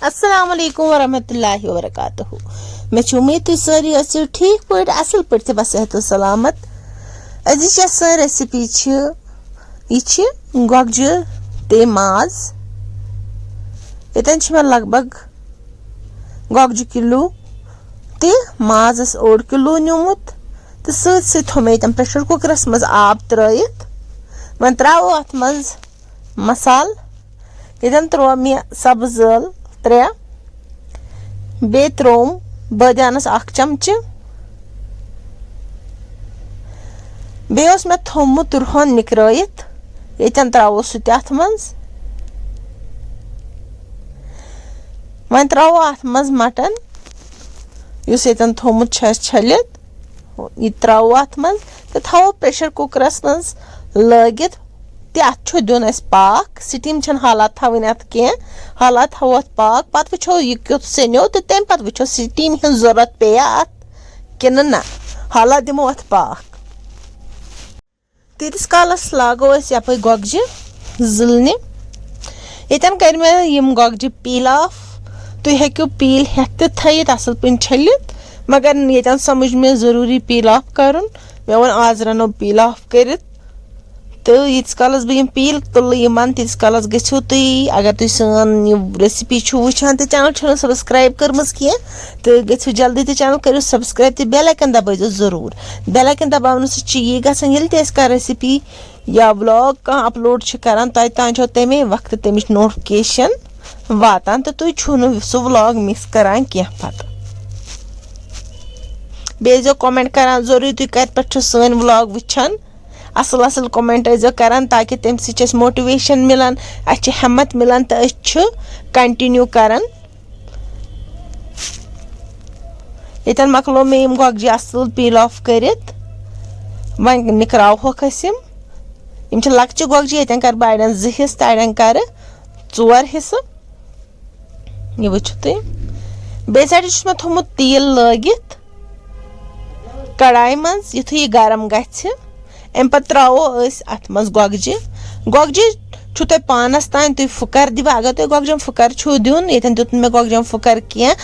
अस्सलाम वालेकुम वरहमतुल्लाहि वबरकातुहू। मैं उम्मीद तुम सारी आसो ठीक पट असल पट बस सेहत सलामत। अजिच सन रेसिपी यह गोगजी ती माज। ये लगभग गोगजी किलो ते माजस 1 किलो नुमुत तो सत थो मे प्रेशर कुकरस मज आब त्रयित वन त्रो अत मज मसाल। ये त्रो मे सब्ज ٲl 3 बे त्रोम बदानस 1 चमचे बे मे थोमुत रुहन निकरायित ये त्रो सह अत मज। वन त्रो अत मज मटन युस ये थोमुत छलित यह त्रो अत मज तो थो प्रेशर कुकरस मज लगित अत दिन पाक स्टीम हालात थवन अत कह हालात थो अत पाक पत वो यह क्युत सेनो तो तम पे वो स्टीम हज जरूरत पे अत कि ना हालात दिमो अत पाक। तीस कालस लागो यप गोगजी जिलने ये कर मे यम गोगजी पील ऑफ तुम हेक्यो पील हेक थत असल पे छलित मगर ये समझ में जरूरी पील ऑफ कर मे वो आज रनो पील ऑफ कर तो यीस कालस बह पील तुल तीस कालस गो तुम अगर तुम सान रेसिपी वुचान तो चैनल सब्सक्राइब कर्म कह तो गो जल्दी तो चैनल करो सब्सक्राइब तो बेल आइकन दबाइजो जरूर। बेल आइकन दबावन सह गल रेसिपी या व्लॉग कह अपलोड करान तान तमे वक्त तमिच नोटिफिकेशन वातान तो तुम छू सह व्लॉग मिस करान कह पत बेजो कमेंट करान जरूरी तुम कत पे सान व्लॉग वुचान असल असल कमेंट करान ताकि तम सह मोटिवेशन मिलान अच्छे हिम्मत मिलान तो कंटिन्यू करान। ये मकलो मे गोगजी असल पील ऑफ कर वन निकरावोक यम लक्चि गोगजी ये कर बह अड़न 2 हिस्स तो अड़न कर 4 हिस्स यह वो तुम बे साइड मे थोमुत तेल लगित कढ़ाई मज युथ यह गरम गि अम पे त्रो अत मज गोगजी गोगजी तुम पानस तान तुम फुकर दिव अगर तुम गोगजम फुकर दिन ये दुत मे गोगजम फुकर कह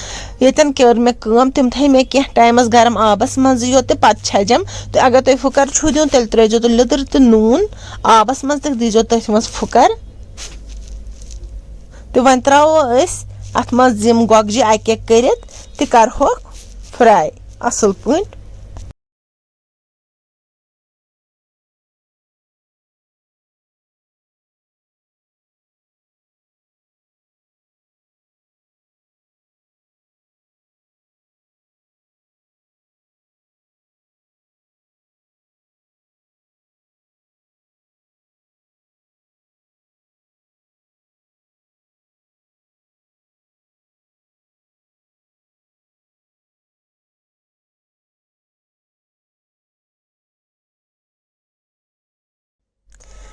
ये कर मे तम थे मे कह टाइमस गरम आबस मज योत पत छजम तो अगर तुम फुकर दिन तेल त्रो तुम लिदर तो नून आबस मज तो दीजो तथ मज फुकर तो वन त्रो अत मज यम गोगजी अक कर करहोक फ्राई असल पे।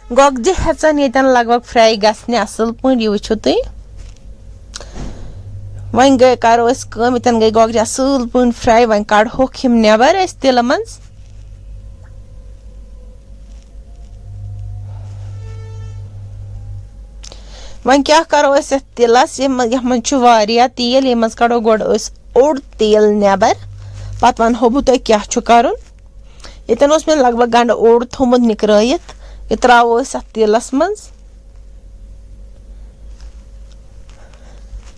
गोगजी हेचन ये लगभग फ्राई गसने असल पे यह वो तुम वन गई करो ये गई गोगजी असल पे फ्राई वन कड़ोक हम नबर तिल मज वन क्या करो तिलस ये तेल ये कड़ो गोड़ ओड तेल नबर पत वनो बह तुम क्या कर ये मे लगभग गंड ओड थोमुत निकरायित यह त्रो अत तेलस मज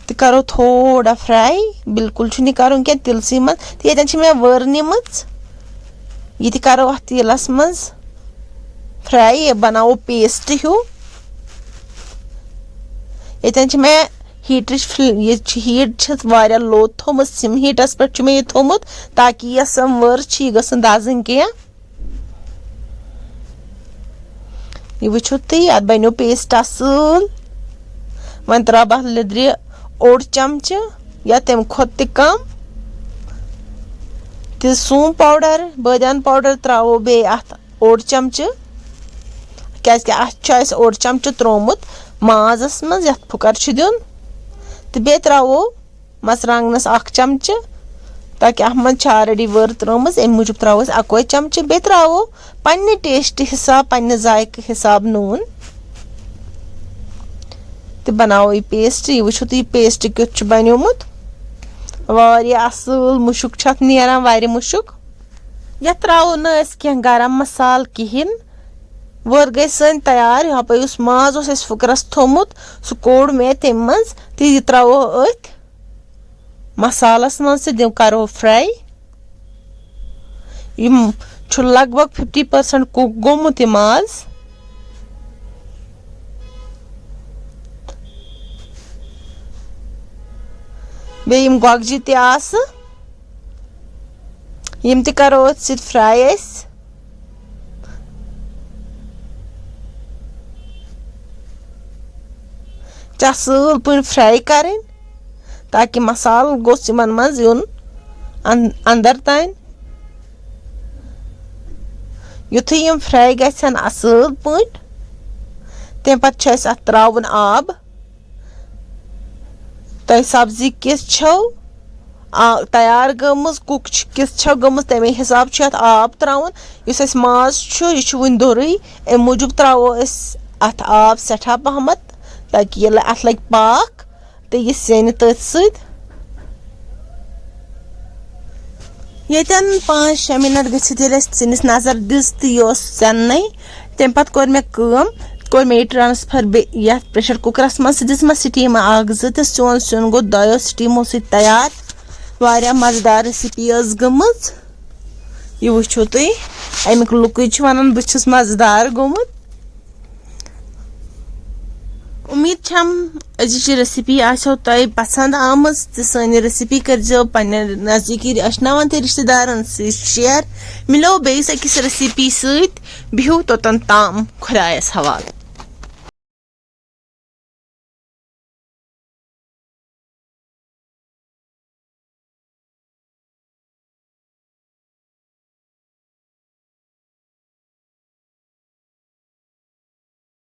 तो करो थोड़ा फ्राई बिल्कुल कर तिलसी मज तो ये मे वर निम यह करो अत तेलस मज फ्राई यह बनाओ पेस्ट हूँ ये मे हीट हीट लो थोमुत सिम हीटस पे मे यह थोमुत ताकि यह वर गसन दजन कह यह वो तुम अत बनो पेस्ट असल वन त्रा बह लिद्र 1 चमचे या तम खोत कम तो सूम पाउडर बदान पाउडर त्रो बे अत 1 चमचे क्या 1 चमचे त्रोमुत माजस मज ये फुकर दिन तो बे त्रो मरचांगनस 1 चमचे ताकि अत मज ऑलरेडी वर त्रमज अम मूजूब त्रो 1 चमचे बे त्रो पन्ने टेस्ट हिसाब पन्ने जायक हिसाब नून ते बनावो ये पेस्ट ये वुचो तुम पेस्ट क्युथ बनियोमुत वारिया असल मुशुक छत नेरान वारिया मुशुक या त्रावो न अस कह गरम मसाल किहिन वर गई सन तैयार यहाँ पे उस माज उस फुकरस थोमुत सु कोड़ में तम मज तो यह त्रावो अथ मसालस मज से दिव करो फ्राई यम छु लगभग 50% कुक गोमुत यह माज बे यम गोगजी ते आस यम ते करो अथ सित फ्राई अस असल पे फ्राई करें ताकि मसाल गोस यमन मज युन अंदर तान युथ यम फ्राई गसन असल पे तम पे अत त्रावन आब तह सब्जी किस छो तैयार गमज कुक किस छो गमज तमे हिसाब अत आब त्रावन इस माज यह वन दोरे अम मूजूब त्रावो अत आब सठा पहमत ताकि ये अत लग पाक तो यह सेन तथ सत यन 5-6 मिनट गनिस नजर दिस तो यह सेन तम पे कोर मे ट्रांसफर ये प्रेशर कुकरस मज दिस स्टीम अग तो सोन सुन गो 2 स्टीमो सत तैयार वारिया मजेदार रेसिपी गमज यह वुचो तुम अमिक लुक वन बहुत मजेदार गोमुत उम्मीद छम अजिच रेसिपी आसो तय पसंद आमज तो सन रेसिपी कर पन्ने नजदीकी अशनावन ते रिश्तेदारन से शेयर मिलो बेस अकिस रेसिपी सत बिहु तोतन ताम खुदायस हवाल।